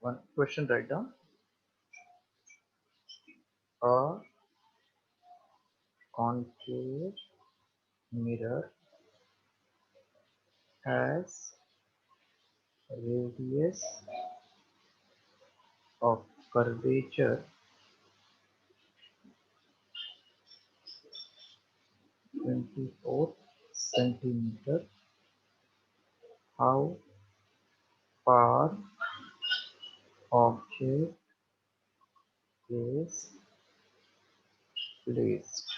One question, write down. A concave mirror has radius of curvature 24 centimeter. How far object is placed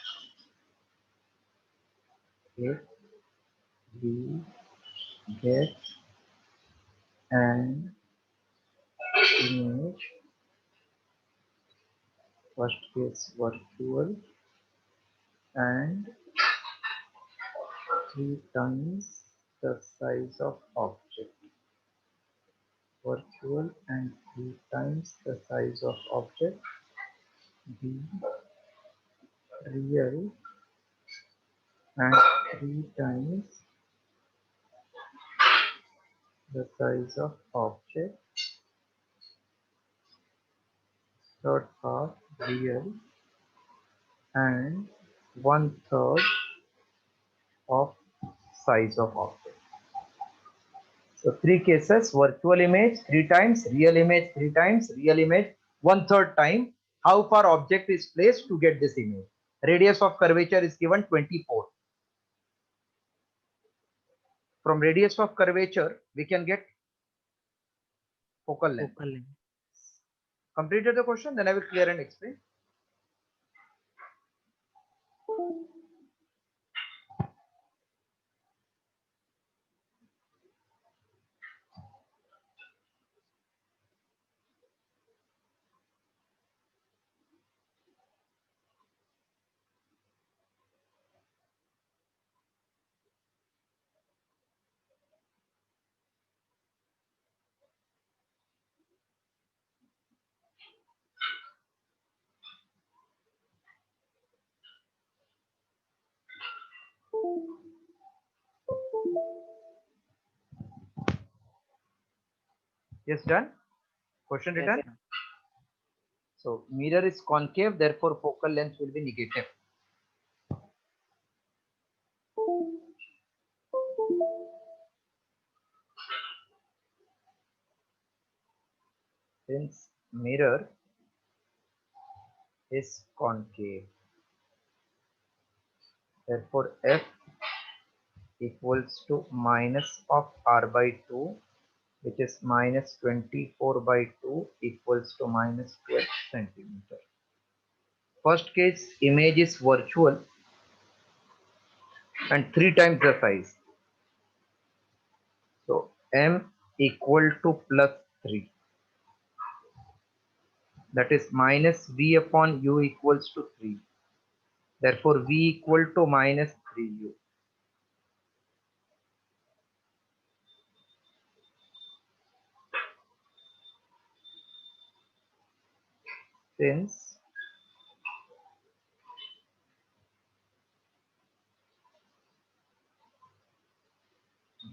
if we get an image, first case virtual, and 3 times the size of object. Virtual and 3 times the size of object. B real and 3 times the size of object. Third part real and 1/3 of size of object. So 3 cases: virtual image 3 times, real image 3 times, real image 1/3 time. How far object is placed to get this image? Radius of curvature is given 24. From radius of curvature, we can get focal length. Focal length. Completed the question? Then I will clear and explain. Yes, done. Question Yes, written. sir. So mirror is concave, therefore focal length will be negative. Since mirror is concave, therefore F equals to minus of R by 2, which is minus 24 by 2 equals to minus 12 centimeter. First case, image is virtual and 3 times the size. So M equal to plus 3. That is minus V upon U equals to 3. Therefore V equal to minus 3U. Since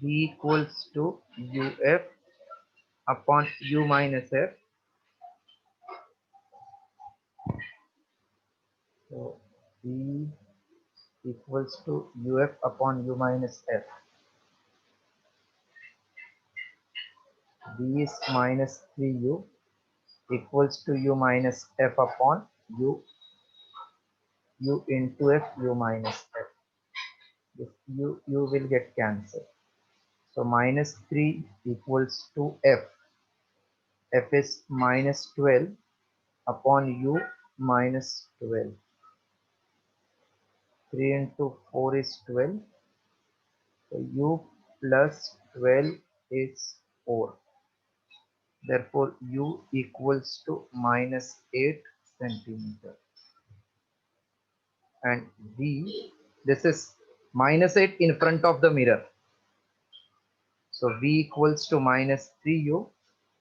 V equals to UF upon U minus F. So V equals to UF upon U minus F. V is minus 3U equals to U minus F upon U, U into F, U minus F. This U will get cancelled. So minus 3 equals to F. F is minus 12 upon U minus 12. 3 into 4 is 12. So U plus 12 is 4. Therefore U equals to minus 8 centimeter. And V, this is minus 8 in front of the mirror. So V equals to minus 3U.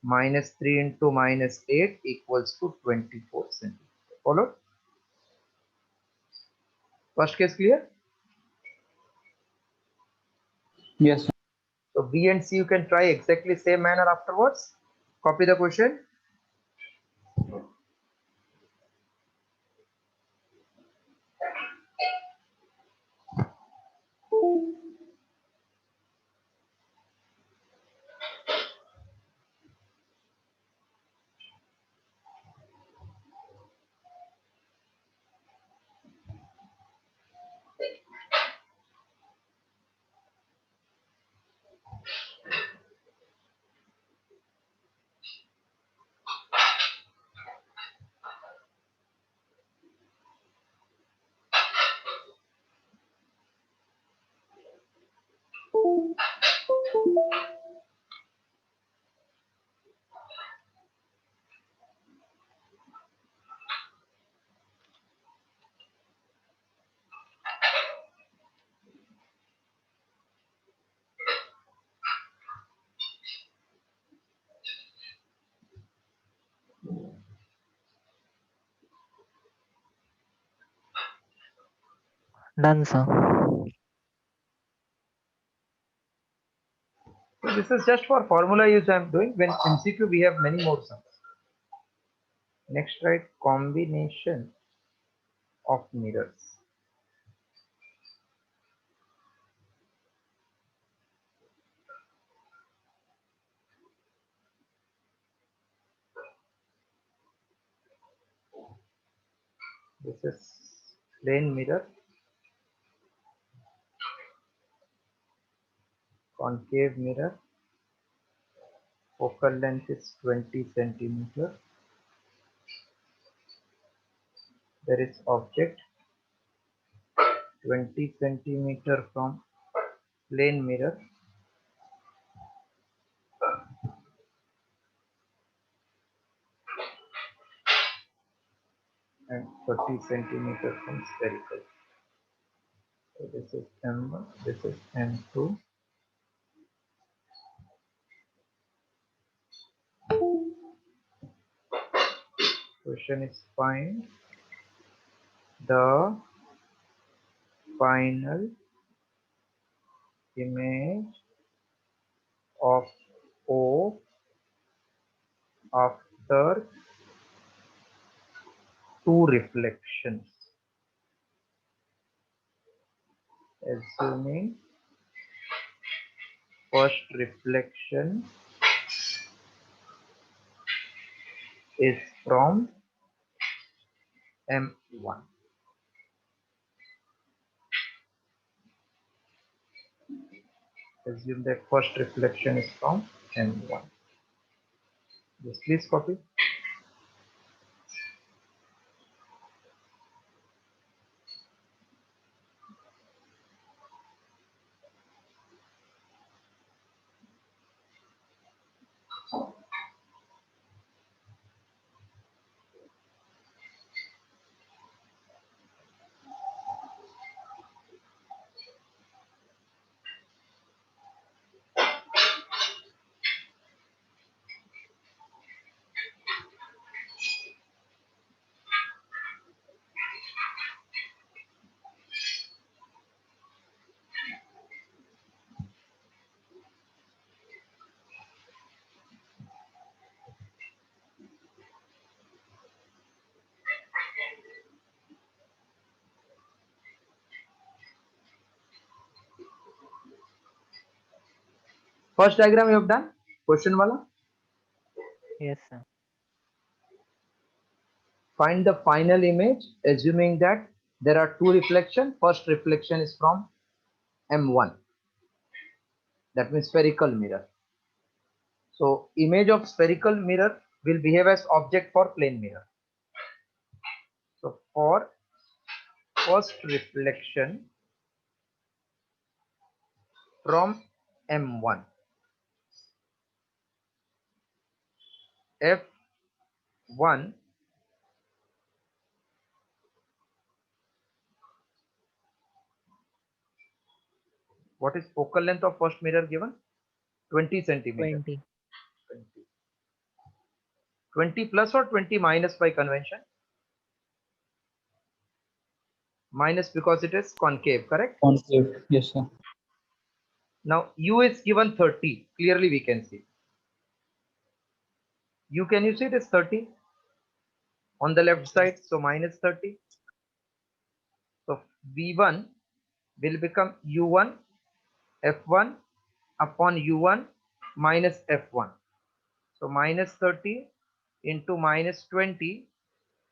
Minus 3 into minus 8 equals to 24 centimeter. Follow? First case clear? Yes. So B and C you can try exactly same manner afterwards. Copy the question. Done, sir. So this is just for formula use I am doing. When MCQ we have many more sums. Next, write combination of mirrors. This is plane mirror, concave mirror, focal length is 20 centimeter. There is object 20 centimeter from plane mirror and 30 centimeter from spherical. So this is M1, this is M2. Question is find the final image of O after two reflections, assuming first reflection is from M1. Assume that first reflection is from M1. Yes, please copy. First diagram you have done. Question wala. Yes, sir. Find the final image, assuming that there are two reflections. First reflection is from M1. That means spherical mirror. So image of spherical mirror will behave as object for plane mirror. So for first reflection from M1, F1, what is focal length of first mirror given? 20 centimeter. 20. 20. 20 plus or 20 minus by convention? Minus because it is concave, correct? Concave, yes, sir. Now U is given 30. Clearly we can see. can you see it is 30 on the left side, so minus 30. So V1 will become U1 F1 upon U1 minus F1. So minus 30 into minus 20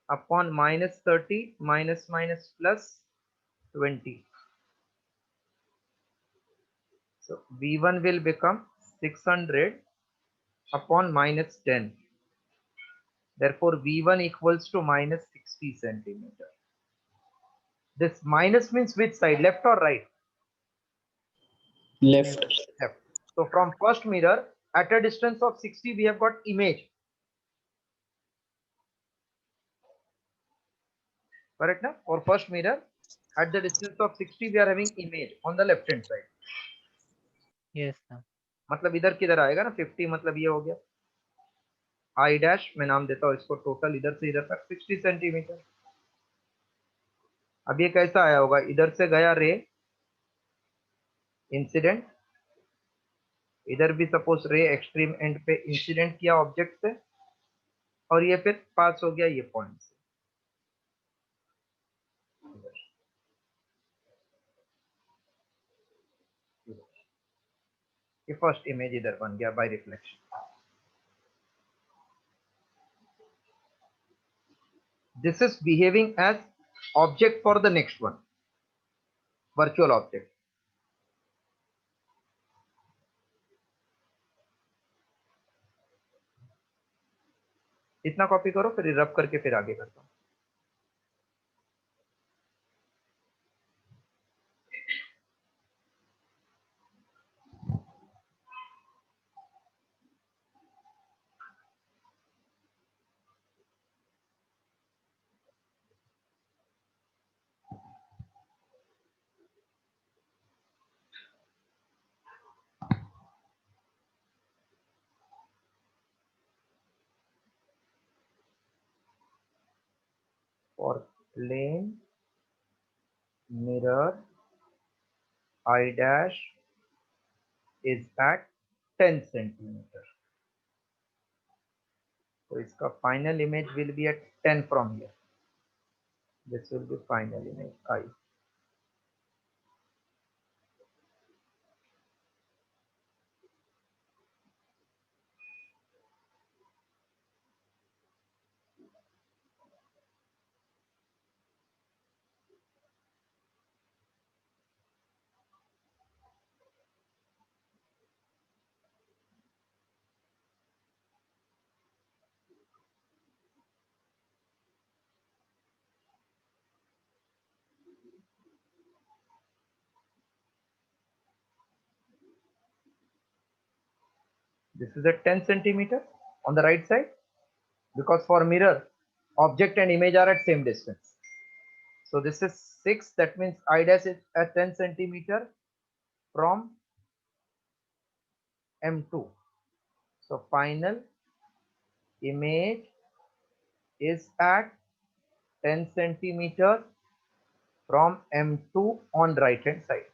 upon minus 30 minus minus plus 20. So V1 will become 600 upon minus 10. Therefore, V1 equals to minus 60 centimeter. This minus means which side, left or right? Left. Left. So from first mirror, at a distance of 60, we have got image. Correct now? For first mirror, at the distance of 60, we are having image on the left hand side. Yes, sir. मतलब इधर किधर आएगा ना 50, मतलब ये हो गया I dash, मैं नाम देता हूँ इसको, टोटल इधर से इधर तक 60 सेंटीमीटर. अब ये कैसा आया होगा, इधर से गया रे इंसिडेंट, इधर भी सपोज रे एक्सट्रीम एंड पे इंसिडेंट किया ऑब्जेक्ट से, और ये फिर पास हो गया ये पॉइंट से. ये फर्स्ट इमेज इधर बन गया bye reflection. This is behaving as object for the next one, virtual object. इतना कॉपी करो, फिर रब करके फिर आगे करता हूँ. For plane mirror, I dash is at 10 centimeter. So इसका final image will be at 10 from here. This will be final image I. This is at 10 centimeter on the right side, because for mirror, object and image are at same distance. So this is 6, that means I dash is at 10 centimeter from M2. So final image is at 10 centimeter from M2 on right hand side.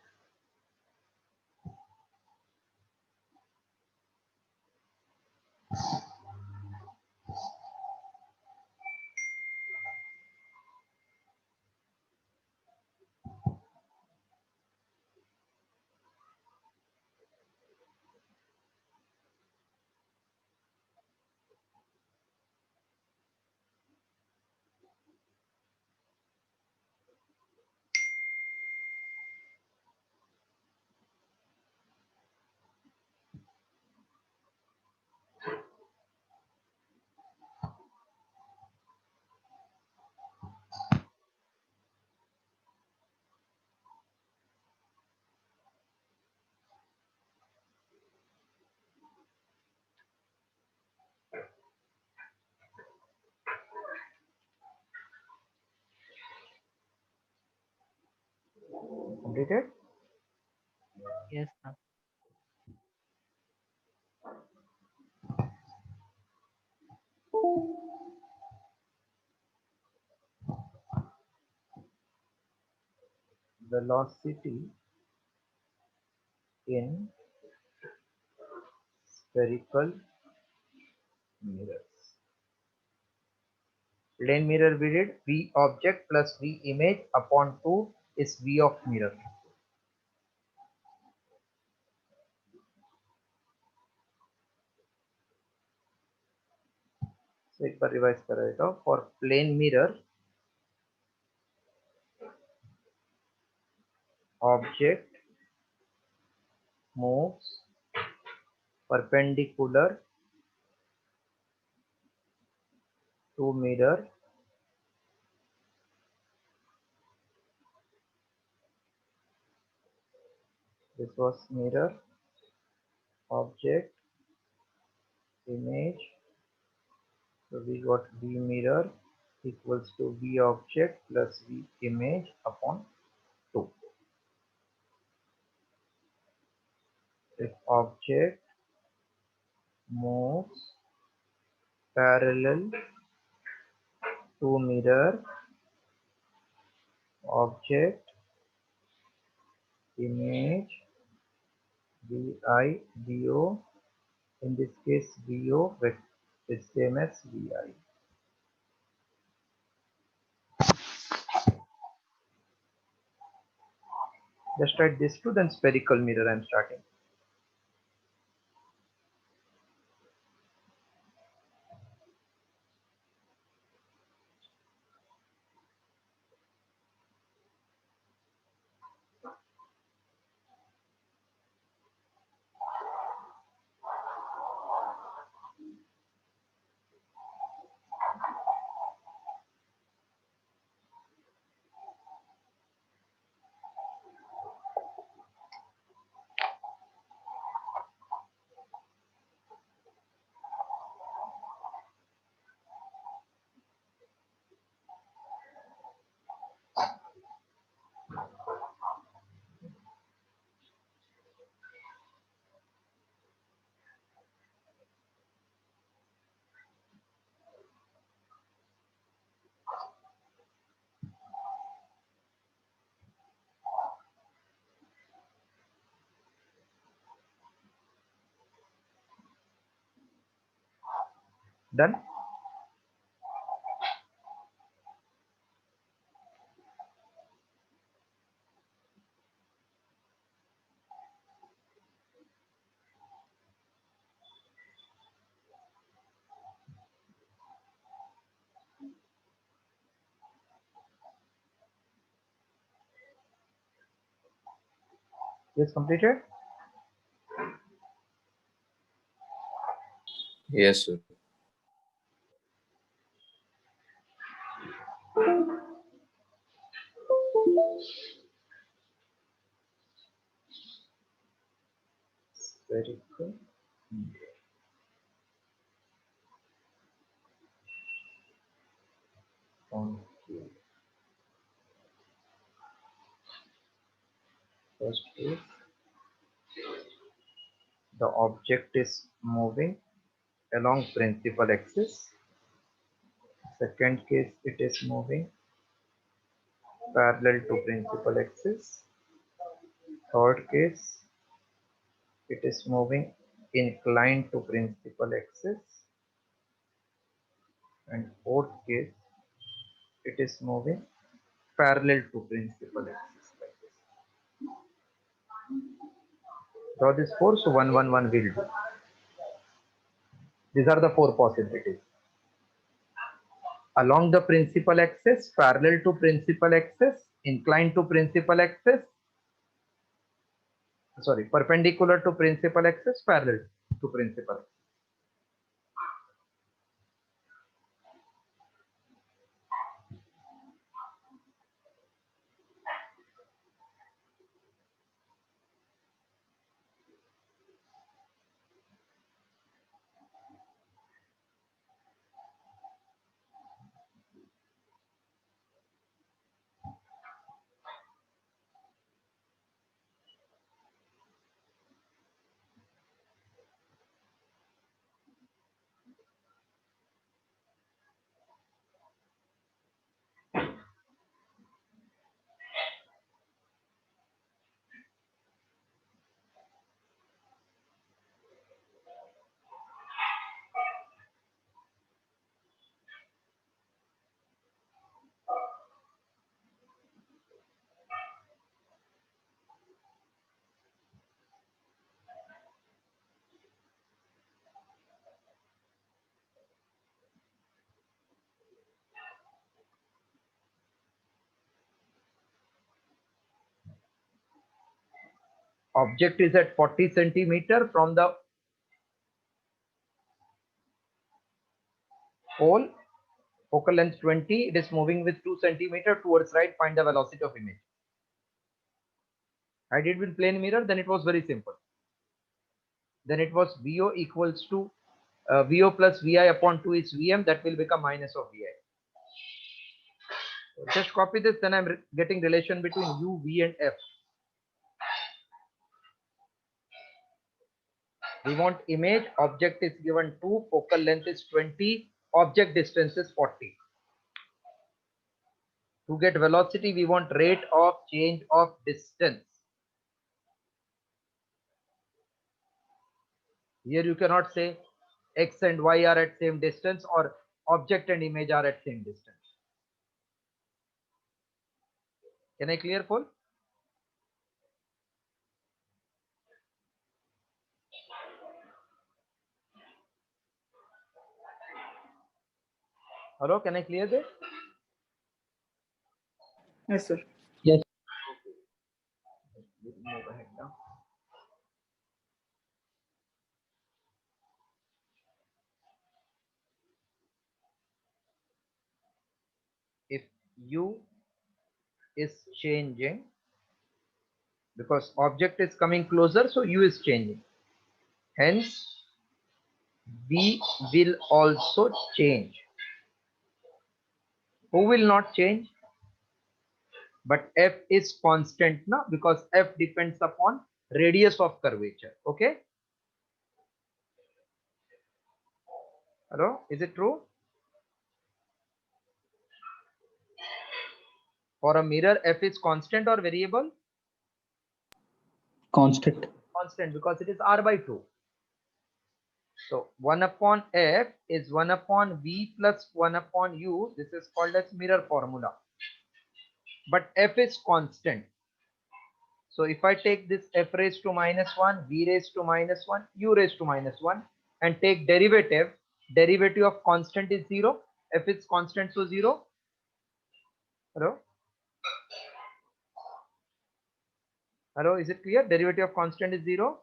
Completed? Yes, sir. Velocity in spherical mirrors. Plane mirror we did V object plus V image upon 2 is V of mirror. So एक बार revise कर देता हूँ. For plane mirror, object moves perpendicular to mirror this was mirror object image, so we got V mirror equals to V object plus V image upon 2. If object moves parallel to mirror, object image Vi Vo, in this case Vo is same as Vi. Just write this to then spherical mirror I am starting. Done? Yes, completed? Yes, sir. Spherical. Okay. First is the object is moving along principal axis. Second case, it is moving parallel to principal axis. Third case, it is moving inclined to principal axis. And fourth case, it is moving parallel to principal axis like this. Draw this four, so 1, 1, 1 will do. These are the four possibilities. Along the principal axis, parallel to principal axis, inclined to principal axis, sorry, perpendicular to principal axis, parallel to principal. Object is at 40 centimeter from the pole, focal length 20, it is moving with 2 centimeter towards right, find the velocity of image. I did with plane mirror, then it was very simple. Then it was VO equals to VO plus VI upon 2 is VM, that will become minus of VI. Just copy this, then I'm getting relation between U, V and F. We want image, object is given 2, focal length is 20, object distance is 40. To get velocity, we want rate of change of distance. Here you cannot say X and Y are at same distance or object and image are at same distance. Can I clear, full? Hello, can I clear this? Yes, sir. Yes. Move ahead now. If U is changing, because object is coming closer, so U is changing. Hence, V will also change. Who will not change? But F is constant now, because F depends upon radius of curvature. Okay? Hello, is it true? For a mirror, F is constant or variable? Constant. Constant, because it is R by 2. So 1 upon F is 1 upon V plus 1 upon U. This is called as mirror formula. But F is constant. So if I take this F raised to minus 1, V raised to minus 1, U raised to minus 1 and take derivative, derivative of constant is 0. F is constant, so 0. Hello? Hello, is it clear? Derivative of constant is 0.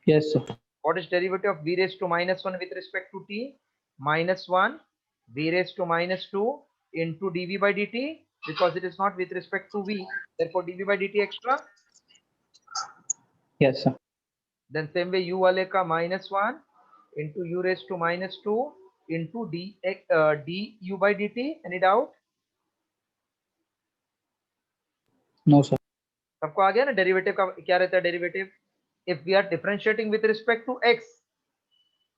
Yes, sir. What is derivative of V raised to minus 1 with respect to t? Minus 1 V raised to minus 2 into dV by dt, because it is not with respect to V. Therefore, dV by dt extra. Yes, sir. Then same way U wale ka minus 1 into U raised to minus 2 into du by dt. Any doubt? No, sir. सबको आ गया ना? Derivative का क्या रहता है? Derivative if we are differentiating with respect to x,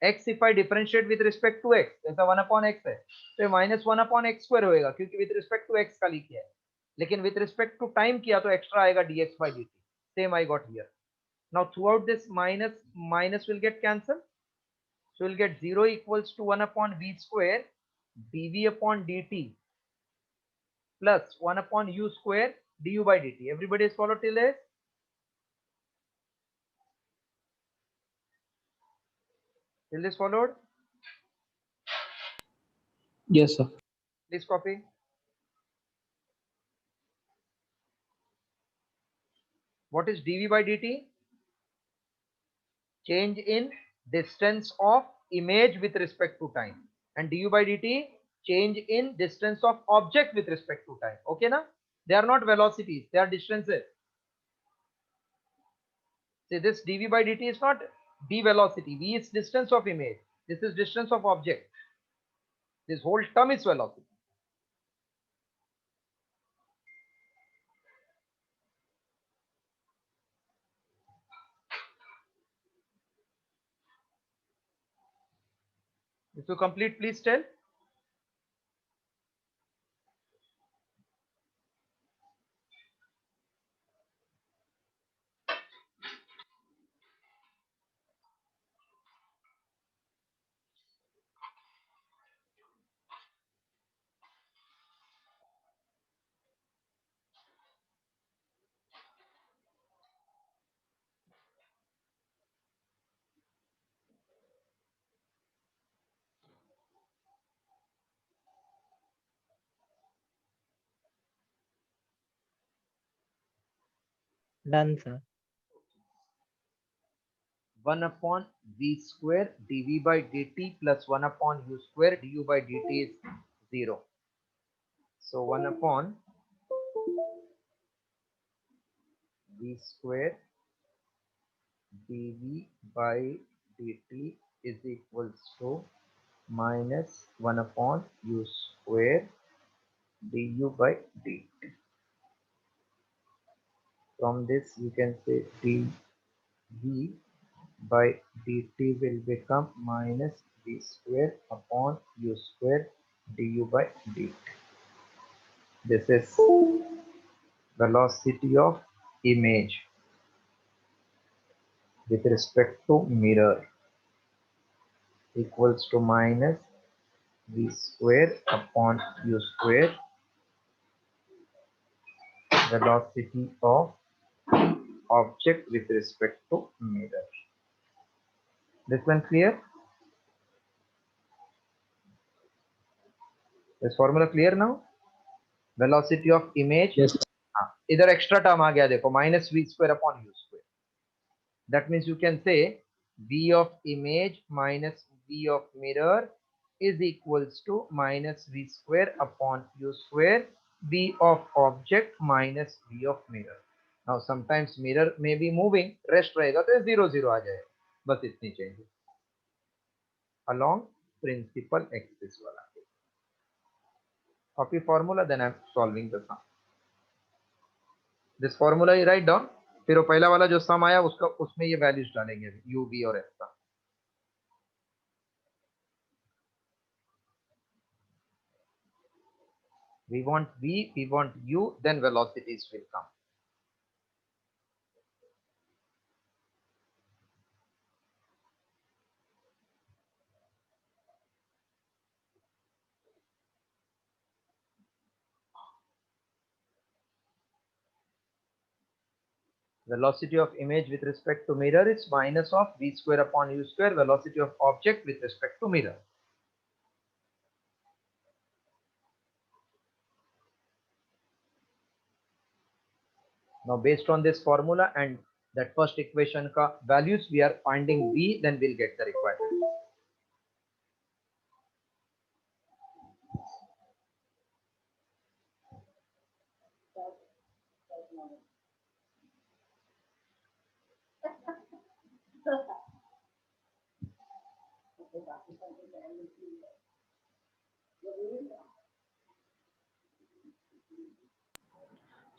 x if I differentiate with respect to x, जैसा 1 upon x है तो ये minus 1 upon x square होएगा, क्योंकि with respect to x का लिखा है, लेकिन with respect to time किया तो extra आएगा dx by dt. Same I got here. Now throughout this minus will get cancelled, so we'll get 0 equals to 1 upon v square dv upon dt plus 1 upon u square du by dt. Everybody is followed till this? Till this followed? Yes, sir. Please copy. What is dv by dt? Change in distance of image with respect to time, and du by dt change in distance of object with respect to time. Okay na? They are not velocities, they are distances. See, this dv by dt is not d velocity, v is distance of image, this is distance of object. This whole term is velocity. If you complete, please tell. Done, sir. 1 upon v square dv by dt plus 1 upon u square du by dt is 0. So 1 upon v square dv by dt is equals to minus 1 upon u square du by dt. From this you can say dv by dt will become minus v square upon u square du by dt. This is velocity of image with respect to mirror equals to minus v square upon u square velocity of object with respect to mirror. This one clear? This formula clear now? Velocity of image. Yes, sir. इधर extra term आ गया देखो minus v square upon u square. That means you can say v of image minus v of mirror is equals to minus v square upon u square v of object minus v of mirror. Now sometimes mirror may be moving, rest रहेगा तो 0 0 आ जाएगा, बस इतनी चाहिए along principal axis वाला. Copy formula, then I'm solving the sum. This formula you write down. फिर वो पहला वाला जो सम आया उसका उसमें ये वैल्यूज डालेंगे u v और f का. We want v, we want u, then velocities will come. Velocity of image with respect to mirror is minus of v square upon u square velocity of object with respect to mirror. Now based on this formula and that first equation ka values, we are finding v, then we'll get the required value.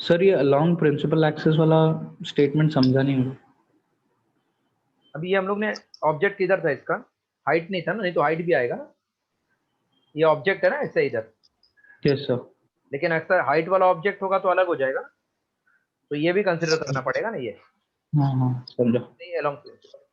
Sir ये along principal axis वाला statement समझा नहीं हूँ. अभी ये हम लोग ने ऑब्जेक्ट किधर था इसका, हाइट नहीं था ना, नहीं तो हाइट भी आएगा ना, ये ऑब्जेक्ट है ना ऐसे इधर. Yes sir. लेकिन अक्सर हाइट वाला ऑब्जेक्ट होगा तो अलग हो जाएगा, तो ये भी कंसीडर करना पड़ेगा ना. ये हाँ समझा. नहीं अलोंग प्रिंसिपल.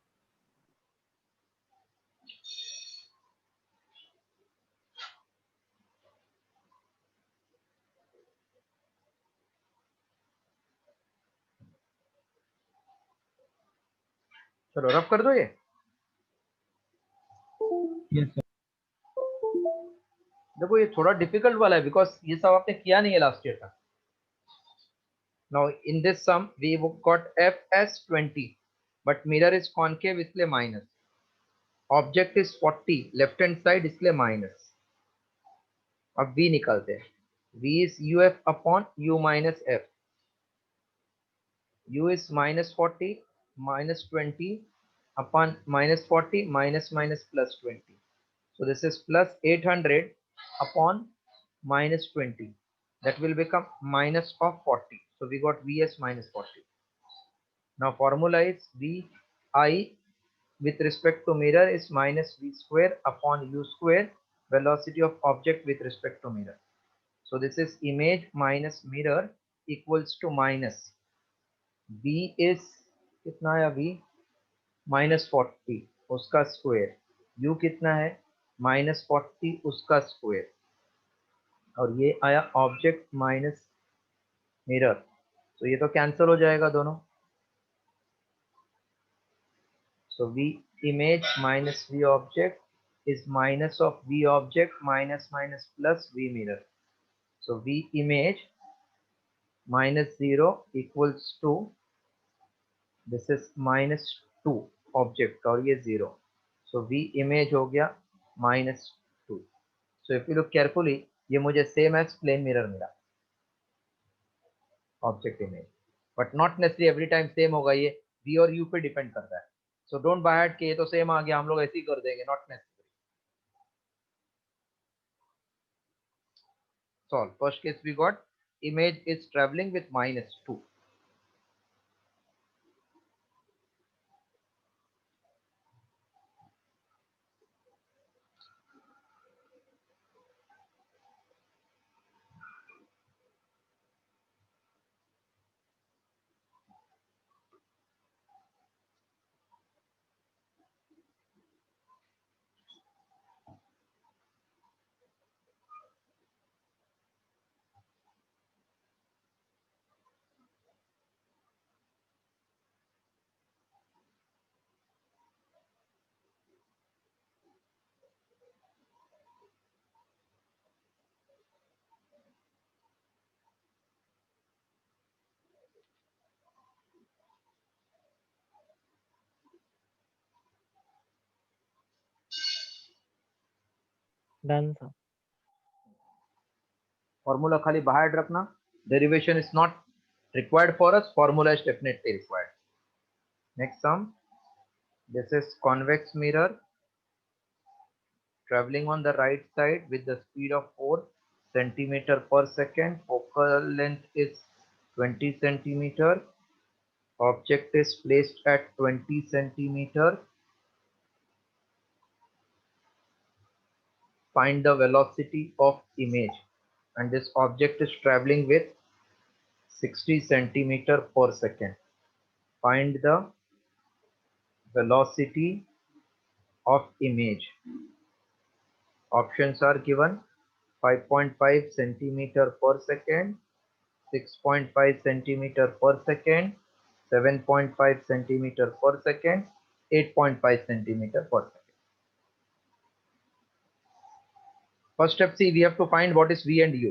चलो रब कर दो ये. Yes sir. देखो ये थोड़ा डिफिकल्ट वाला है बिकॉज ये सब आपने किया नहीं है लास्ट ईयर का. Now in this sum we got f as 20 but mirror is concave इसलिए minus, object is 40 left hand side इसलिए minus. अब v निकालते हैं. v is uf upon u minus f. u is minus 40 minus 20 upon minus 40 minus minus plus 20. So this is plus 800 upon minus 20. That will become minus of 40. So we got v as minus 40. Now formula is v I with respect to mirror is minus v square upon u square velocity of object with respect to mirror. So this is image minus mirror equals to minus v is कितना है v minus 40 उसका square, u कितना है minus 40 उसका square, और ये आया object minus mirror. तो ये तो कैंसिल हो जाएगा दोनों. So v image minus v object is minus of v object minus minus plus v mirror. So v image minus 0 equals to, this is minus 2 object का और ये 0, सो v इमेज हो गया -2. So if you look carefully ये मुझे same as plane mirror मिला object image, but not necessary every time same होगा, ये v और u पे डिपेंड करता है. सो डोंट बाय हार्ट कि ये तो सेम आ गया हम लोग ऐसे ही कर देंगे, not necessary. Solve. First case we got image is traveling with -2. Done, sir. Formula खाली बाहर रखना. Derivation is not required for us. Formula is definitely required. Next sum. This is convex mirror traveling on the right side with the speed of 4 centimeter per second. Focal length is 20 centimeter. Object is placed at 20 centimeter. Find the velocity of image, and this object is traveling with 60 centimeter per second. Find the velocity of image. Options are given: 5.5 centimeter per second, 6.5 centimeter per second, 7.5 centimeter per second, 8.5 centimeter per second. First step, see, we have to find what is v and u,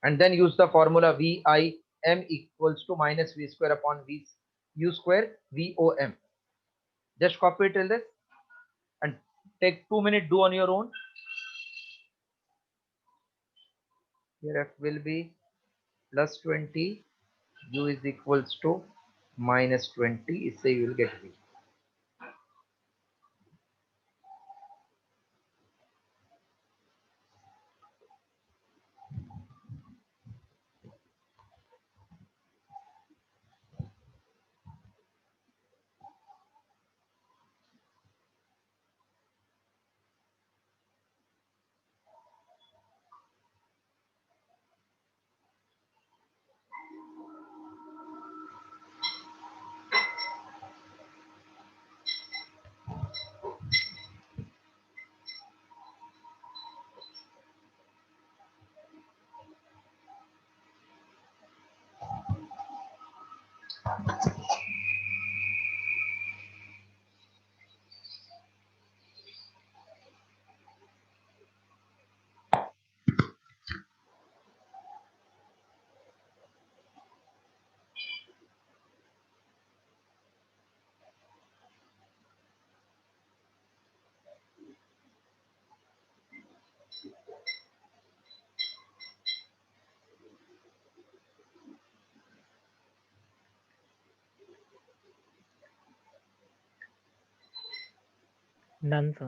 and then use the formula Vim equals to minus v square upon v u square Vom. Just copy it till this and take 2 minutes, do on your own. Here f will be plus 20, u is equals to minus 20, इससे you will get v. Done, sir.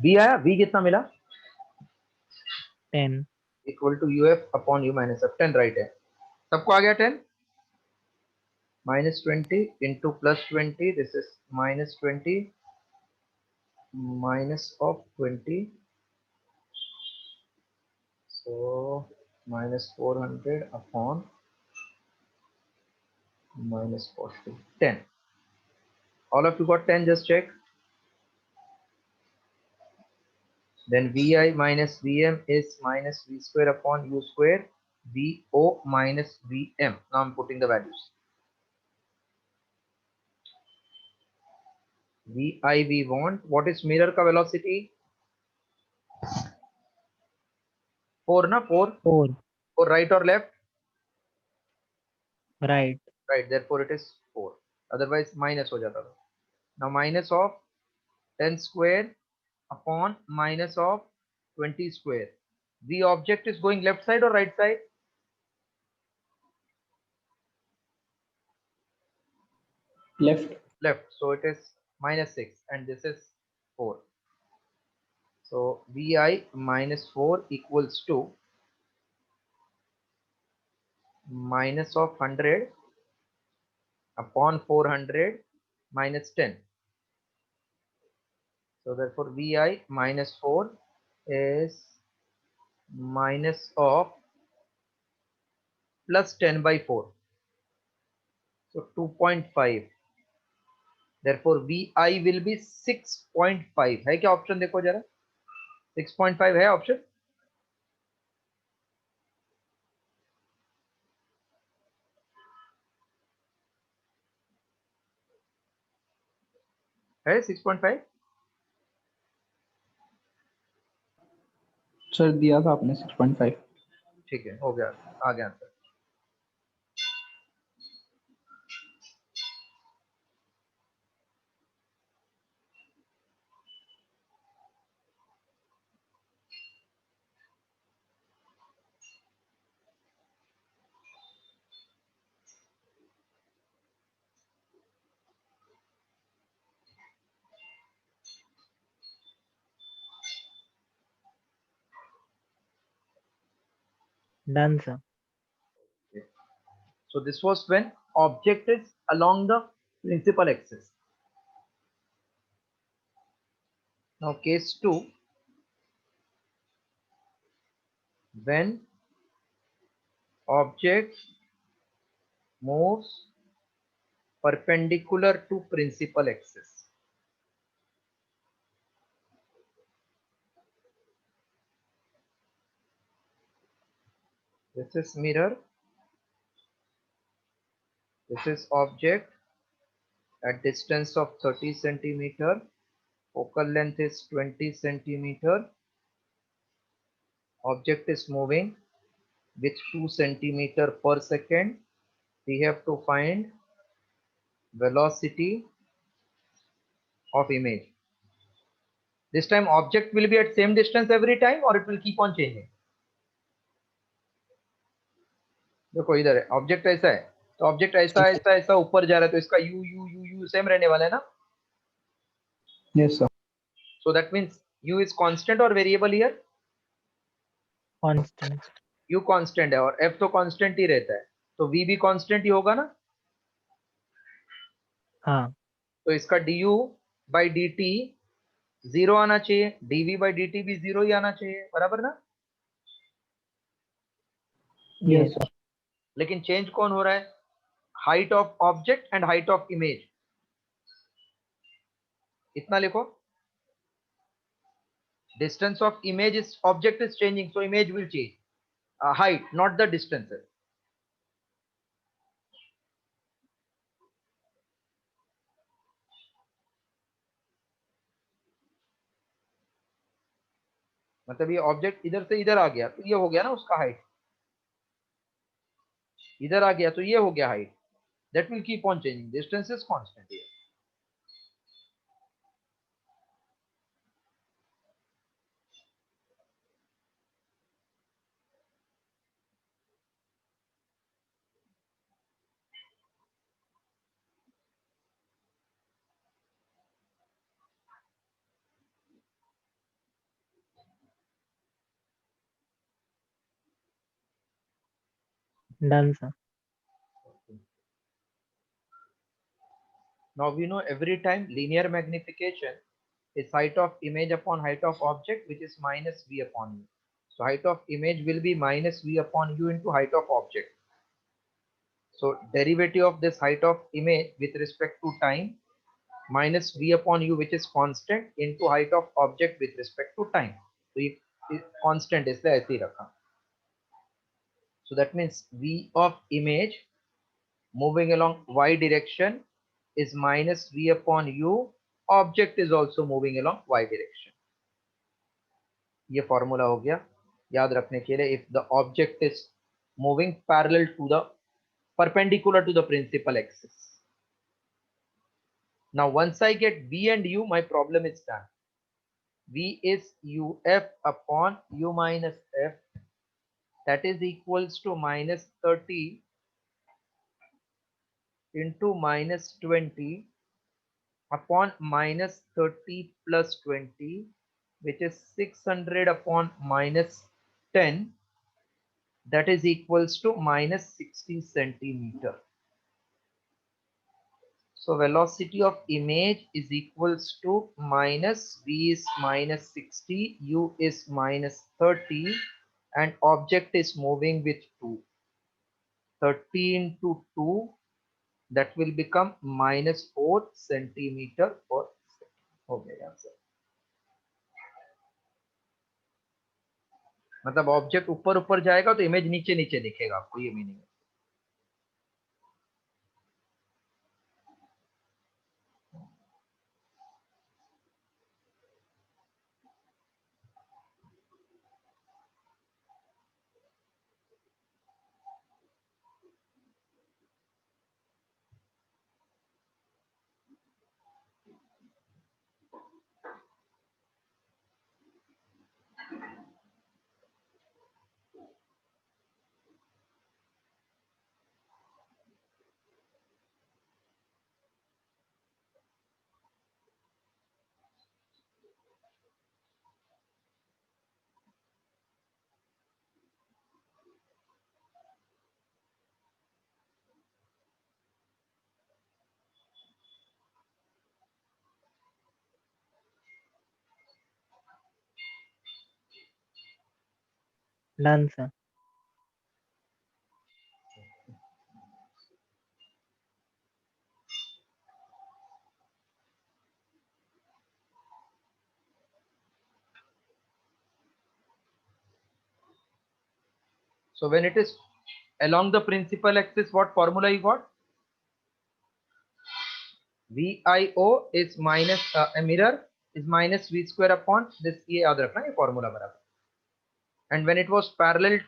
v आया, v कितना मिला? 10. Equal to uf upon u minus f. 10 right है, सबको आ गया 10. minus 20 into plus 20, this is minus 20 minus of 20, so minus 400 upon minus 40, 10. All of you got 10? Just check. Then vi minus vm is minus v square upon u square vo minus vm. Now I'm putting the values. vi we want. What is mirror ka velocity? 4 na? 4 4. or right or left? Right. right? Therefore it is 4. Otherwise minus हो जाता था. Now minus of 10 square upon minus of 20 square. The object is going left side or right side? Left. Left. So it is minus 6 and this is 4. So Vi minus 4 equals to minus of 100 upon 400 minus 10. So therefore Vi minus 4 is minus of plus 10 by 4. So 2.5. Therefore Vi will be 6.5. है क्या option देखो जरा 6.5 है option है 6.5 sir दिया था आपने 6.5. ठीक है हो गया आ गया answer Done, sir. So this was when object is along the principal axis. Now case 2, when object moves perpendicular to principal axis. This is mirror. This is object at distance of 30 centimeter. Focal length is 20 centimeter. Object is moving with 2 centimeter per second. We have to find velocity of image. This time object will be at same distance every time or it will keep on changing. देखो इधर है object ऐसा है तो object ऐसा ऐसा ऐसा ऊपर जा रहा है तो इसका U U U U same रहने वाला है ना Yes, sir. So that means U is constant और variable here Constant. U constant है और एफ तो कांस्टेंट ही रहता है तो वी भी कांस्टेंट ही होगा ना हाँ. तो इसका du बाई डी टी 0 आना चाहिए dv बाई डी टी भी 0 ही आना चाहिए बराबर ना Yes, sir. लेकिन चेंज कौन हो रहा है height of object and height of image इतना लिखो distance of image is object is changing so image will change height not the distance मतलब ये ऑब्जेक्ट इधर से इधर आ गया तो ये हो गया ना उसका हाइट इधर आ गया तो ये हो गया height that will keep on changing distance is constant here Done, sir. now we know every time linear magnification is height of image upon height of object which is minus v upon u so height of image will be minus v upon u into height of object so derivative of this height of image with respect to time minus v upon u which is constant into height of object with respect to time so ये constant इसलिए ऐसे ही रखा so that means v of image moving along y direction is minus v upon u object is also moving along y direction ये formula हो गया याद रखने के लिए if the object is moving parallel to the perpendicular to the principal axis. Now once I get V and U, my problem is done. V is UF upon U minus F, that is equals to minus 30 into minus 20 upon minus 30 plus 20, which is 600 upon minus 10, that is equals to minus 60 centimeter. So velocity of image is equals to minus V is minus 60, U is minus 30, and object is moving with 2. 30 into 2, that will become minus 4 centimeter per second. हो गया answer. मतलब object ऊपर ऊपर जाएगा तो image नीचे नीचे दिखेगा आपको, ये मीनिंग है. Done, sir. So when it is along the principal axis, what formula you got? VIO is minus a mirror is minus V square upon this, ये याद रखना, ये formula बराबर. And when it was parallel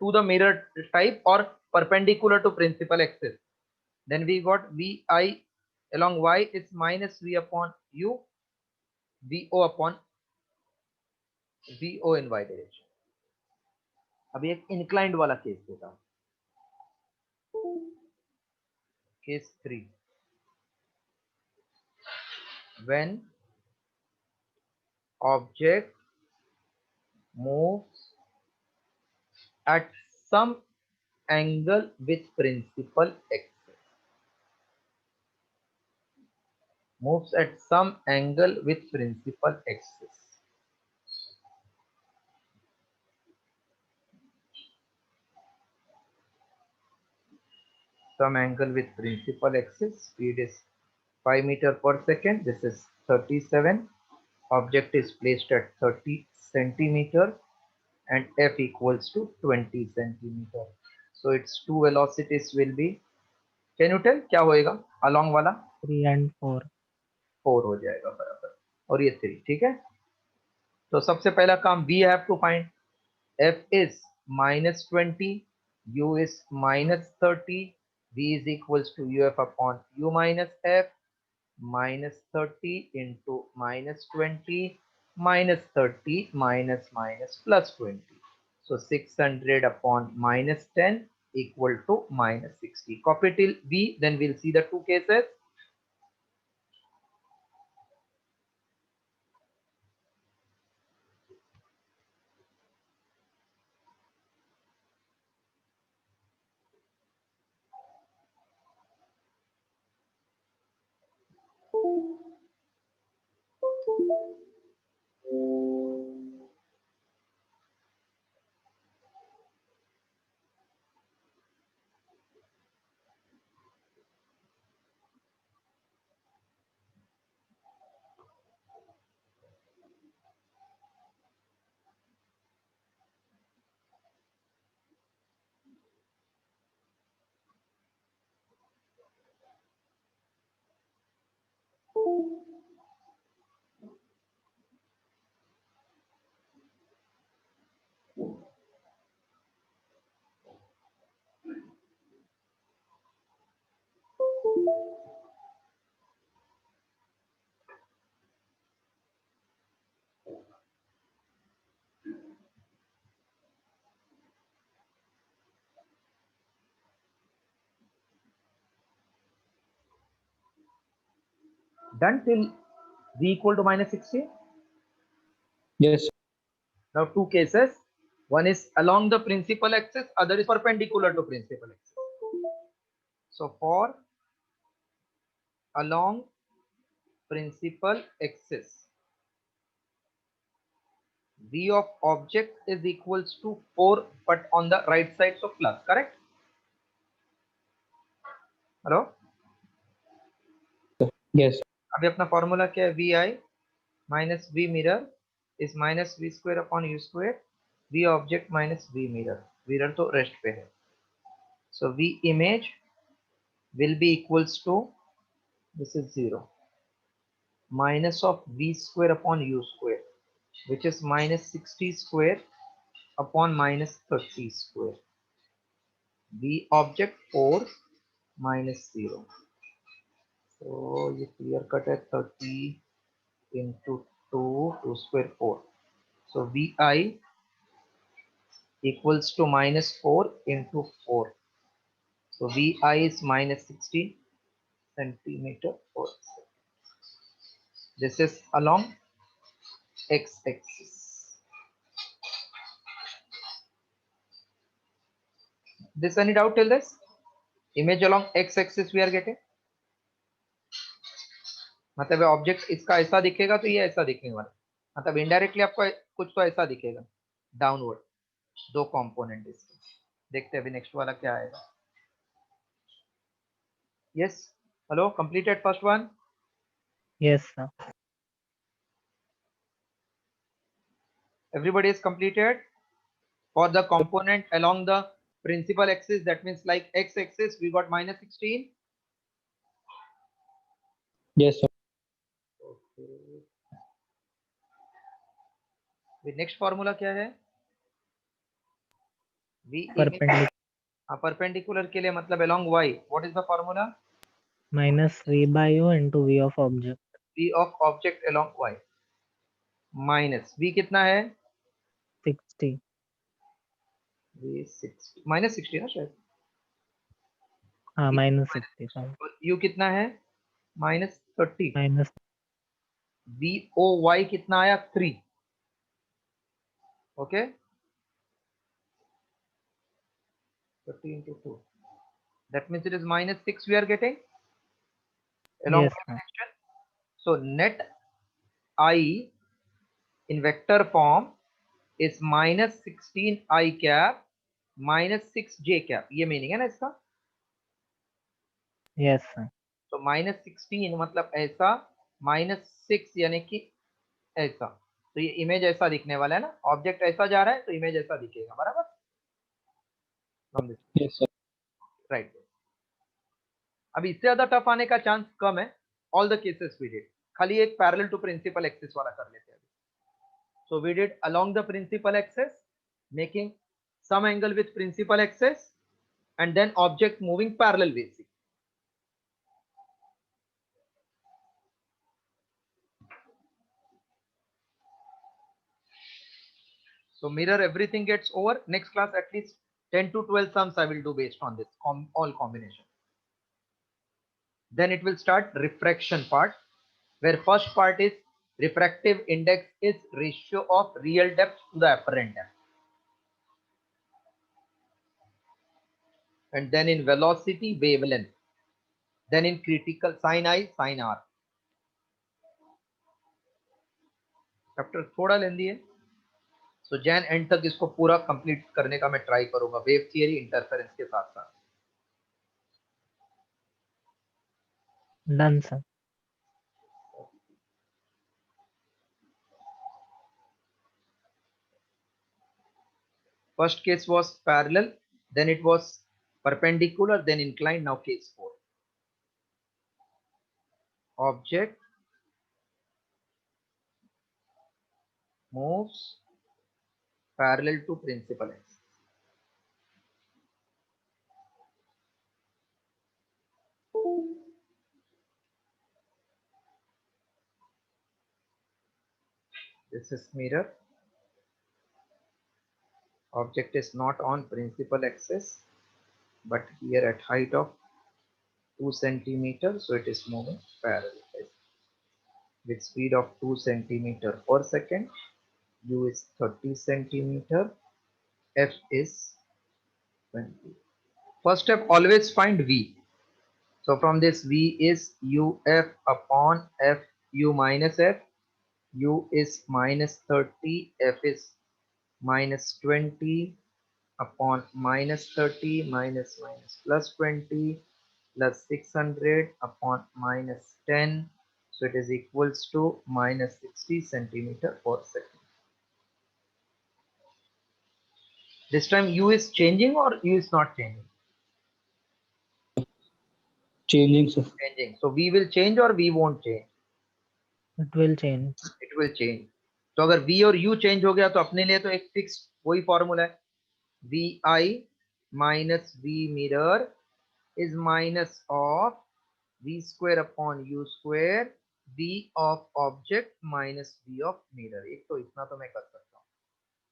to the mirror type or perpendicular to principal axis, then we got VI along Y is minus V upon U, VO upon VO in Y direction. अभी एक inclined वाला case देता हूं. Case 3. When object moves at some angle with principal axis. Moves at some angle with principal axis. Some angle with principal axis. Speed is 5 meter per second. This is 37. Object is placed at 30 centimeter and F equals to 20 centimeter. So its two velocities will be, can you tell क्या होएगा along वाला? 3 and 4. 4 हो जाएगा बराबर, और ये 3. ठीक है, तो सबसे पहला काम we have to find F is minus 20, U is minus 30, V is equals to UF upon U minus F, minus 30 into minus 20 minus 30 minus minus plus 20. So 600 upon minus 10 equal to minus 60. Copy till V, then we'll see the two cases. Done till v equal to minus 16. Yes. Now two cases. One is along the principal axis, other is perpendicular to principal axis. So for along principal axis, v of object is equals to 4, but on the right side, so plus, correct? Hello? Yes. अभी अपना formula क्या है? vi minus v mirror is minus v square upon u square, v object minus v mirror. Mirror तो rest पे है. So v image will be equals to, this is 0, minus of v square upon u square, which is minus 60 square upon minus 30 square. V object 4 minus 0. So ये clear cut है 30 into 2 square 4. So Vi equals to minus 4 into 4. So Vi is minus 60 centimeter per second. This is along x-axis. This any doubt till this? Image along x-axis we are getting. मतलब object इसका ऐसा दिखेगा तो ये ऐसा दिखने वाला, मतलब इनडायरेक्टली आपको कुछ तो ऐसा दिखेगा डाउनवर्ड, दो कंपोनेंट इसके. देखते हैं अभी नेक्स्ट वाला क्या आएगा. Yes, hello, completed first one. Yes, sir. Everybody is completed. For the component along the principal axis, that means like x-axis, we got minus 16. Yes, sir. Okay. The next formula क्या है? V Perpendicular perpendicular के लिए मतलब along y. What is the formula? minus v by u into v of object. V of object along y minus v कितना है? 60. V 60 minus 60 ना शायद. हाँ, V minus 60. Sorry. और u कितना है? minus 30. Minus V o y कितना आया? 3. Okay. 30 into 2. That means it is minus 6 we are getting along yes, y sir. direction. So net I in vector form is minus 16 I cap minus 6 j cap. ये meaning है ना इसका. Yes, sir. तो minus 16 मतलब ऐसा, minus 6 यानी कि ऐसा. तो ये इमेज ऐसा दिखने वाला है ना, ऑब्जेक्ट ऐसा जा रहा है तो इमेज ऐसा दिखेगा, बराबर. Yes, sir. राइट. अभी इससे ज्यादा टफ आने का चांस कम है. All the cases we did, खाली एक पैरेलल टू प्रिंसिपल एक्सिस वाला कर लेते हैं. So we did along the principal axis, making some angle with principal axis, and then object moving parallel with it. So mirror, everything gets over. Next class at least 10 to 12 sums I will do based on this all combination. Then it will start refraction part, where first part is refractive index is ratio of real depth to the apparent depth. And then in velocity, wavelength. Then in critical, sin I, sin R. Chapter थोड़ा लेंदी है, सो Jain and तक इसको पूरा complete करने का मैं try करूंगा, wave theory interference के साथ साथ. Done, sir. First case was parallel, then it was perpendicular, then inclined. Now case 4, object moves parallel to principal axis. This is mirror. Object is not on principal axis, but here at height of 2 centimeters, so it is moving parallel. with speed of 2 centimeter per second. U is 30 centimeter. F is 20. First step, always find V. So from this, V is UF upon FU minus F. U is minus 30, F is minus 20 upon minus 30 minus plus 20 plus 600 upon minus 10. So it is equals to minus 60 centimeter per second. This time U is changing or U is not changing? Changing, sir. Changing. So V will change or V won't change? It will change. It will change. तो अगर V और U change हो गया तो अपने लिए तो एक फिक्स वही फॉर्मूला है, VI minus V mirror is minus of V square upon U square, V of object minus V of mirror. एक तो इतना तो मैं कर सकता हूँ.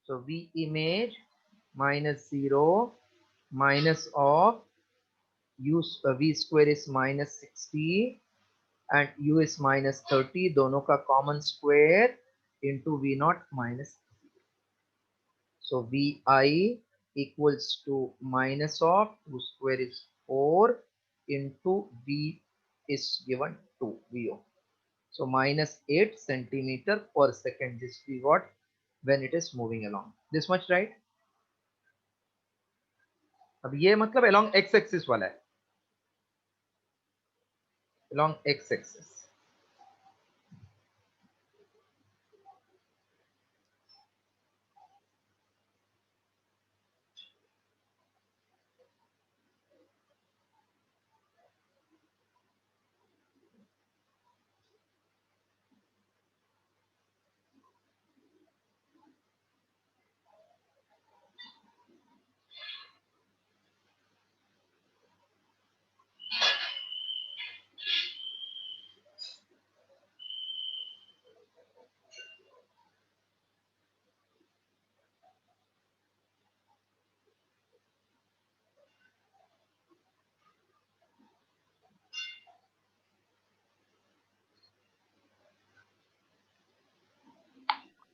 So V image minus 0 minus of U V square is minus 60 and U is minus 30. दोनों का common square into V naught minus 0. So VI equals to minus of 2 square is 4 into V is given 2 VO. So minus 8 centimeter per second. This we got when it is moving along. This much, right? अब ये मतलब along x axis वाला है. Along x axis.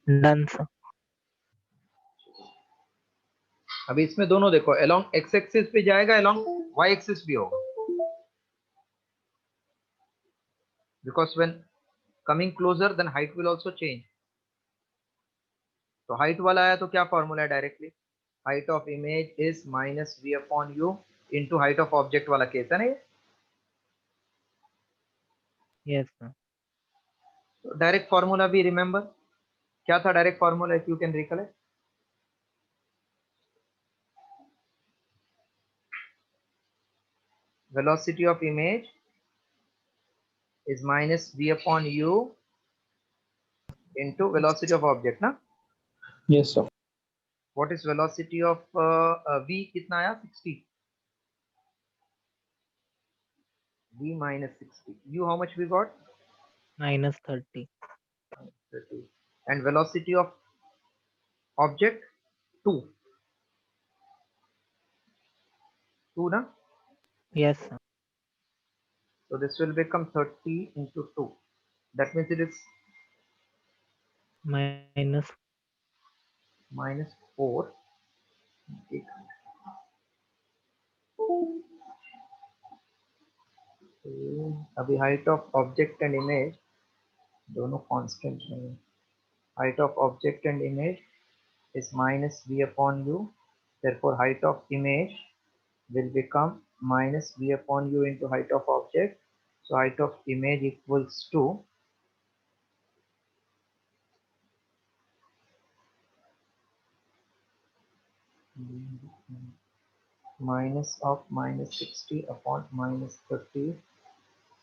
Done, sir. अभी इसमें दोनों देखो, along x axis पे जाएगा, along y axis भी होगा. Because when coming closer, then height will also change. तो height वाला आया तो क्या फॉर्मूला है directly? Height of image is minus v upon u into height of object वाला केस है ना ये? Yes, sir. तो डायरेक्ट फॉर्मूला भी रिमेंबर क्या था? Direct formula if you can recollect. Velocity of image is minus v upon u into velocity of object ना? Yes, sir. What is velocity of v? कितना आया? 60. v minus 60. u how much we got? Minus 30. 30. And velocity of object 2. 2 na? Yes, sir. So this will become 30 into 2. That means it is Minus minus 4. अभी height of object and image दोनों constant नहीं. Height of object and image is minus v upon u. Therefore height of image will become minus v upon u into height of object. So height of image equals to minus of minus 60 upon minus 30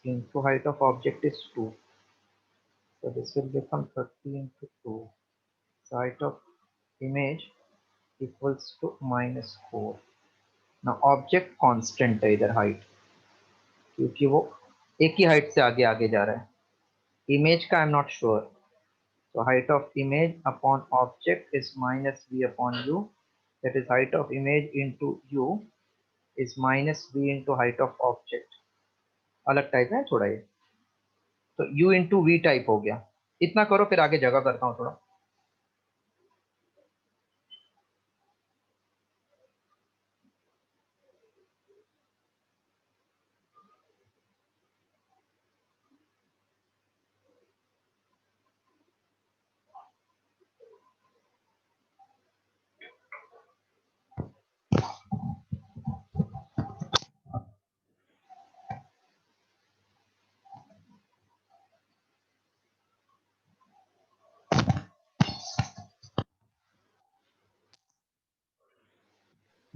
into height of object is 2. So this will become 30 into 2. So height of image equals to minus 4. Now object constant है इधर height, क्योंकि वो एक ही height से आगे आगे जा रहा है. Image का I'm not sure. So height of image upon object is minus v upon u. That is height of image into u is minus v into height of object. अलग टाइप है थोड़ा ये. तो u इंटू वी टाइप हो गया। इतना करो, फिर आगे जगह करता हूँ थोड़ा।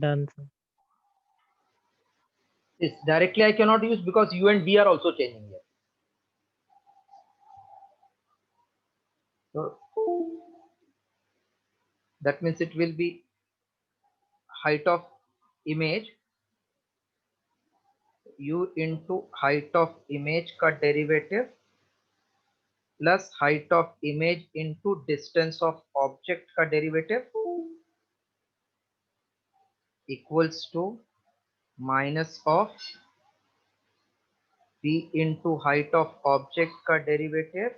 Done, sir. This directly I cannot use because u and v are also changing here. So that means it will be height of image u into height of image का derivative plus height of image into distance of object का derivative equals to minus of v into height of object का derivative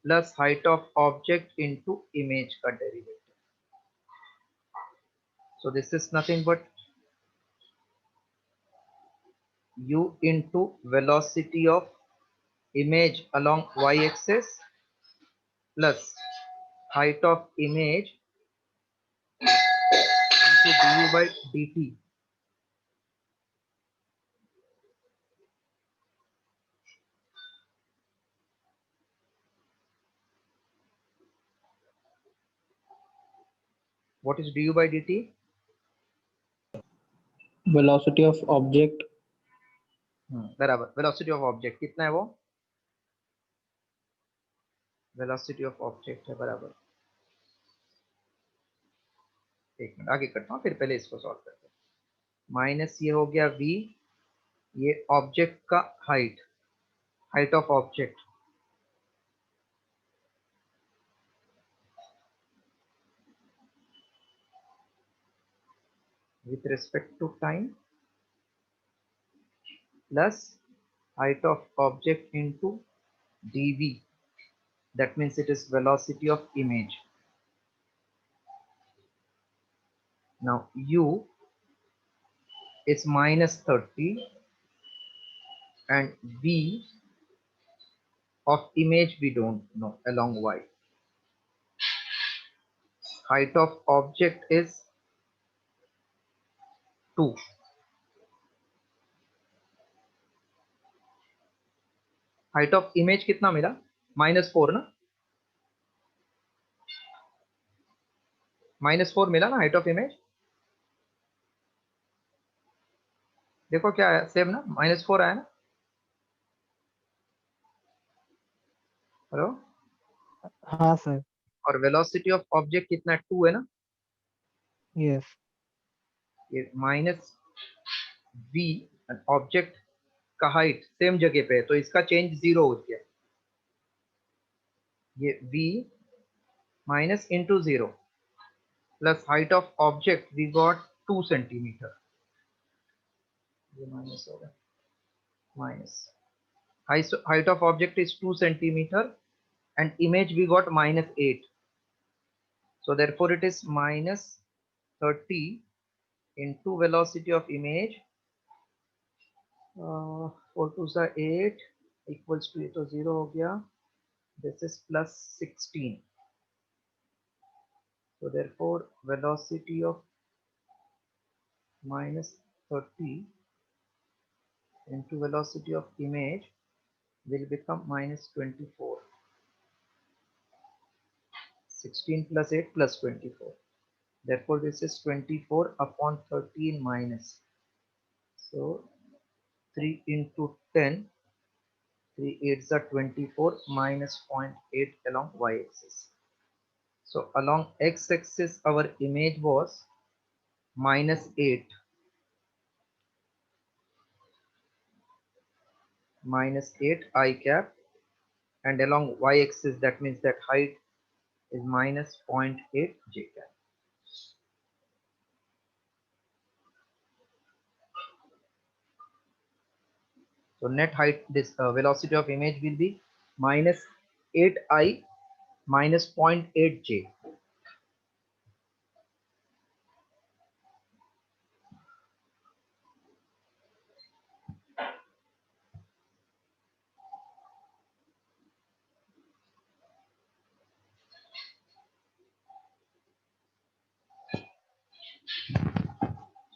plus height of object into image का derivative. So this is nothing but u into velocity of image along y-axis plus height of image into du by dt. What is du by dt? velocity of object बराबर velocity of object कितना है वो? Velocity of object है बराबर। एक minute आगे करता हूँ, फिर पहले इसको सॉल्व करते हैं। माइनस ये हो गया v, ये ऑब्जेक्ट का height, height of object with respect to time plus height of object into dv, that means it is velocity of image. Now u is minus 30 and v of image we don't know along y. Height of object is 2. Height of image कितना मिला? -4 ना, -4 मिला ना height of image. देखो क्या है, same ना, -4 आया ना। हेलो, हाँ सर। और वेलोसिटी ऑफ ऑब्जेक्ट कितना, 2 है ना। यस। ये माइनस v ऑब्जेक्ट का हाइट सेम जगह पे है, तो इसका चेंज 0 हो गया। ये v minus into 0 plus height of object we got 2 centimetre. ये माइनस होगा, minus height of object is 2 centimeter and image we got -8, so therefore it is minus 30 into velocity of image, 4 2 is 8 equals to, ये तो 0 हो गया, this is plus 16, so therefore velocity of minus 30 into velocity of image will become minus 24. 16 plus 8 plus 24. Therefore, this is 24 upon 13 minus. So 3 into 10, 3 8s are 24 minus 0.8 along y-axis. So along x-axis, our image was -8, -8 I cap, and along y-axis that means that height is minus 0.8 j cap. So net height, this velocity of image will be minus 8I minus 0.8 j.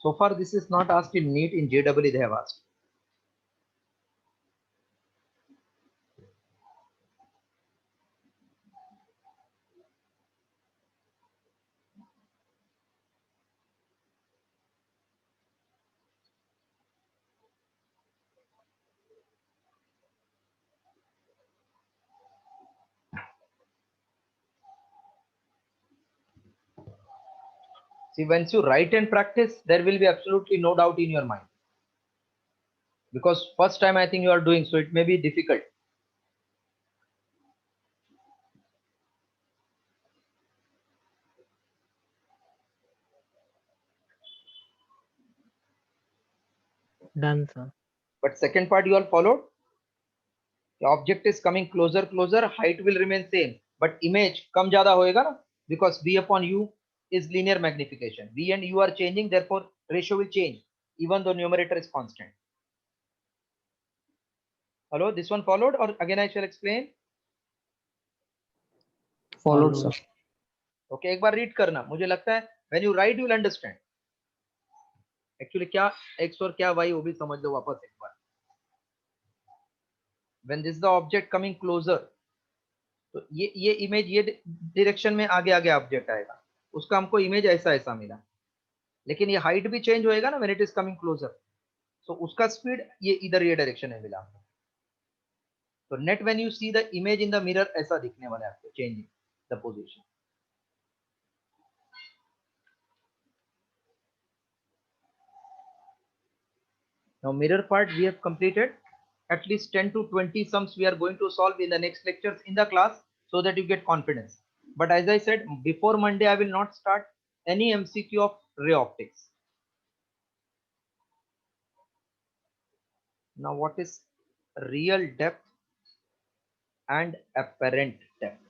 So far this is not asked in NEET, in JEE they have asked. See, once you write and practice, there will be absolutely no doubt in your mind. Because first time I think you are doing, so it may be difficult. Done, sir. But second part you all followed. The object is coming closer, closer, height will remain same, but image कम ज़्यादा होएगा ना, because V upon U is linear magnification. V and U are changing, therefore ratio will change, even though numerator is constant. Hello, this one followed, or again I shall explain? Followed, sir. Okay, एक बार read करना, मुझे लगता है when you write you will understand. Actually क्या X और क्या Y वो भी समझ लो वापस एक बार. When this is the object coming closer, तो ये इमेज ये डायरेक्शन में आगे आगे ऑब्जेक्ट आएगा, उसका हमको इमेज ऐसा ऐसा मिला, लेकिन ये हाइट भी चेंज होएगा ना when it is coming closer, so उसका स्पीड ये इधर ये डायरेक्शन में मिला. तो net when you see the image in the mirror ऐसा दिखने वाला है आपको, changing the position. Now mirror part we have completed. At least 10 to 20 sums we are going to solve in the next lectures in the class, so that you get confidence. But as I said, before Monday I will not start any MCQ of ray optics. Now what is real depth and apparent depth?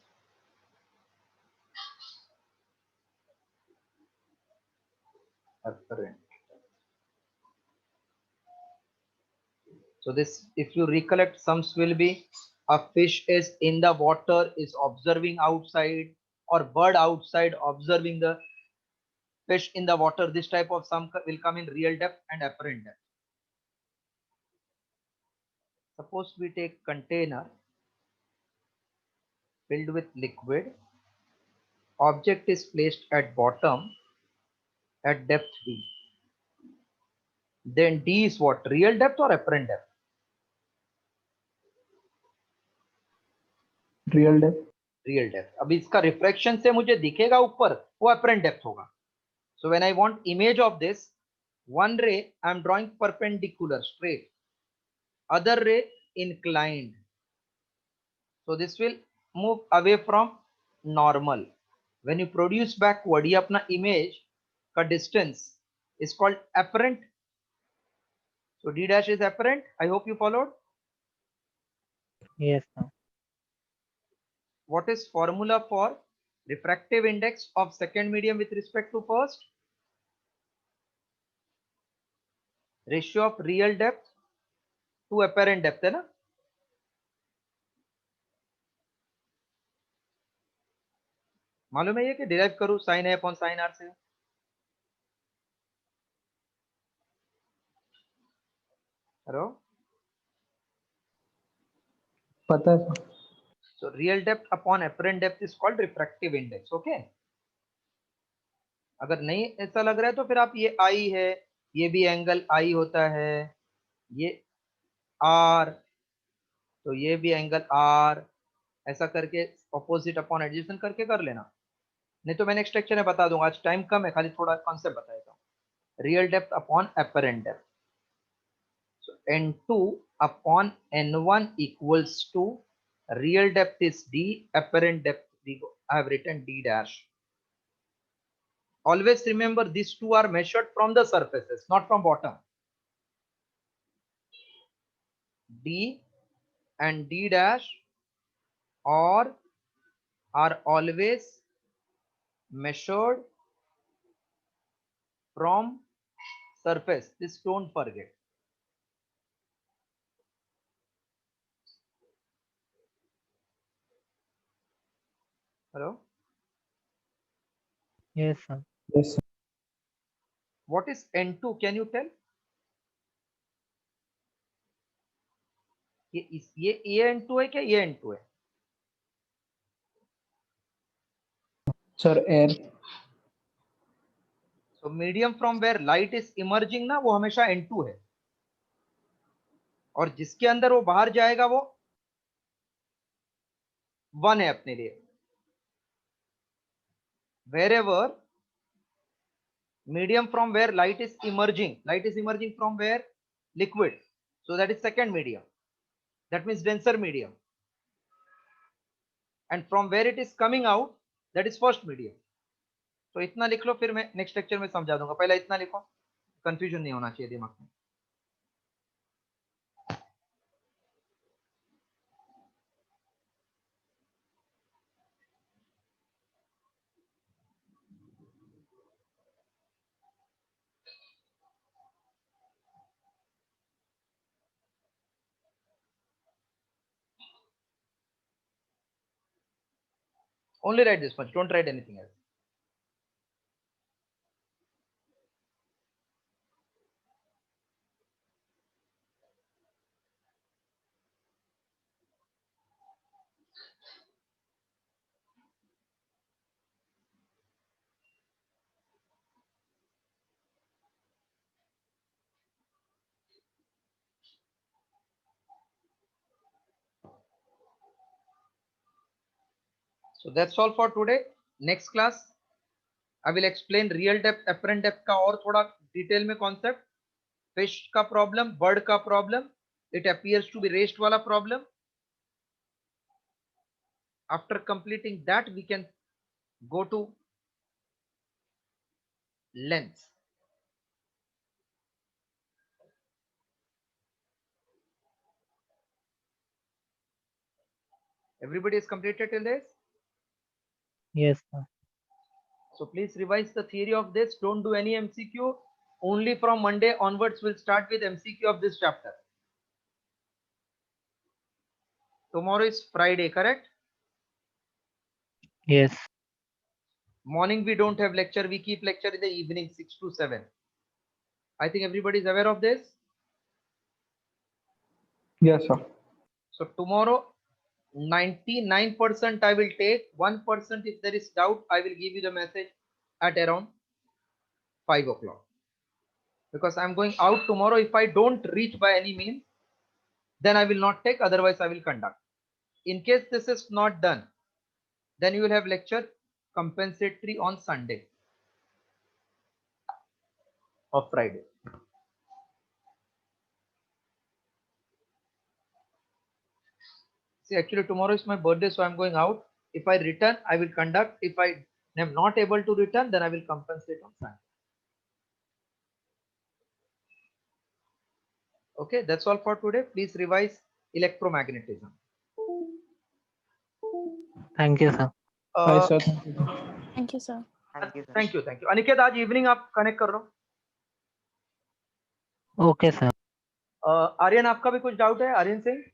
Apparent. So this, if you recollect, sums will be a fish is in the water, is observing outside, or bird outside observing the fish in the water. This type of sum will come in real depth and apparent depth. Suppose we take container filled with liquid, object is placed at bottom at depth D. Then D is what? Real depth or apparent depth? Real depth. Real depth. अब इसका refraction से मुझे दिखेगा ऊपर, वो apparent depth होगा. So when I want image of this, one ray I am drawing perpendicular, straight, other ray inclined. So this will move away from normal. When you produce backward, ये अपना image का distance is called apparent. So D dash is apparent. I hope you followed. Yes, sir. What is formula for refractive index of second medium with respect to first? Ratio of real depth to apparent depth है ना? मालूम है ये कि derive करूं sin A upon sin R से? Hello, पता है sir. so real depth upon apparent depth is called refractive index. Okay, अगर नहीं ऐसा लग रहा है तो फिर आप ये I है, ये भी एंगल I होता है, ये R, तो ये भी एंगल R, ऐसा करके ऑपोजिट अपॉन एडजेसेंट करके कर लेना. नहीं तो मैं नेक्स्ट लेक्चर में बता दूंगा, आज टाइम कम है, खाली थोड़ा कॉन्सेप्ट बता देता हूँ. Real depth upon apparent depth. So N2 upon N1 equals to real depth is D, apparent depth I have written D dash. Always remember these two are measured from the surfaces, not from bottom. D and D dash are always measured from surface. This don't forget. Hello? Yes, sir. Yes, sir. What is N2? Can you tell? ये N2 है क्या ये N2 है? Sir, air. So medium from where light is emerging ना वो हमेशा N2 है, और जिसके अंदर वो बाहर जाएगा वो 1 है अपने लिए. Wherever medium from where light is emerging from where? Liquid. So that is second medium. That means denser medium. And from where it is coming out, that is first medium. तो इतना लिख लो, फिर मैं नेक्स्ट लेक्चर में समझा दूंगा. पहले इतना लिखो, कंफ्यूजन नहीं होना चाहिए दिमाग में. Only write this much, don't write anything else. So that's all for today. Next class I will explain real depth, apparent depth का और थोड़ा डिटेल में कॉन्सेप्ट. फिश का प्रॉब्लम, बर्ड का problem, it appears to be raised वाला problem. After completing that we can go to length. Everybody is completed till this? Yes, sir. So please revise the theory of this. Don't do any MCQ. Only from Monday onwards we'll start with MCQ of this chapter. Tomorrow is Friday, correct? Yes. Morning we don't have lecture. We keep lecture in the evening 6 to 7. I think everybody is aware of this. Yes, sir. So tomorrow 99% I will take. 1% if there is doubt I will give you the message at around 5 o'clock. Because I'm going out tomorrow. If I don't reach by any means, then I will not take, otherwise I will conduct. In case this is not done, then you will have lecture compensatory on Sunday or Friday. See, actually tomorrow is my birthday, so I'm going out. If I return, I will conduct. If I am not able to return, then I will compensate on Sunday. Okay, that's all for today. Please revise electromagnetism. Thank you, sir. Bye, sir. Thank you, sir. Thank you. Aniket आज evening आप connect कर लो. Okay, sir. Aryan आपका भी कुछ doubt है? Aryan Singh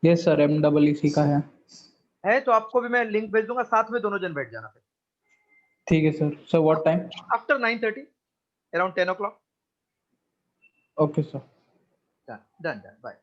Yes, sir. MEEC का है. तो आपको भी मैं लिंक भेज दूंगा, साथ में दोनों जन बैठ जाना फिर. ठीक है sir. So what time? After 9:30, around 10 o'clock. Okay, sir. Done. Bye.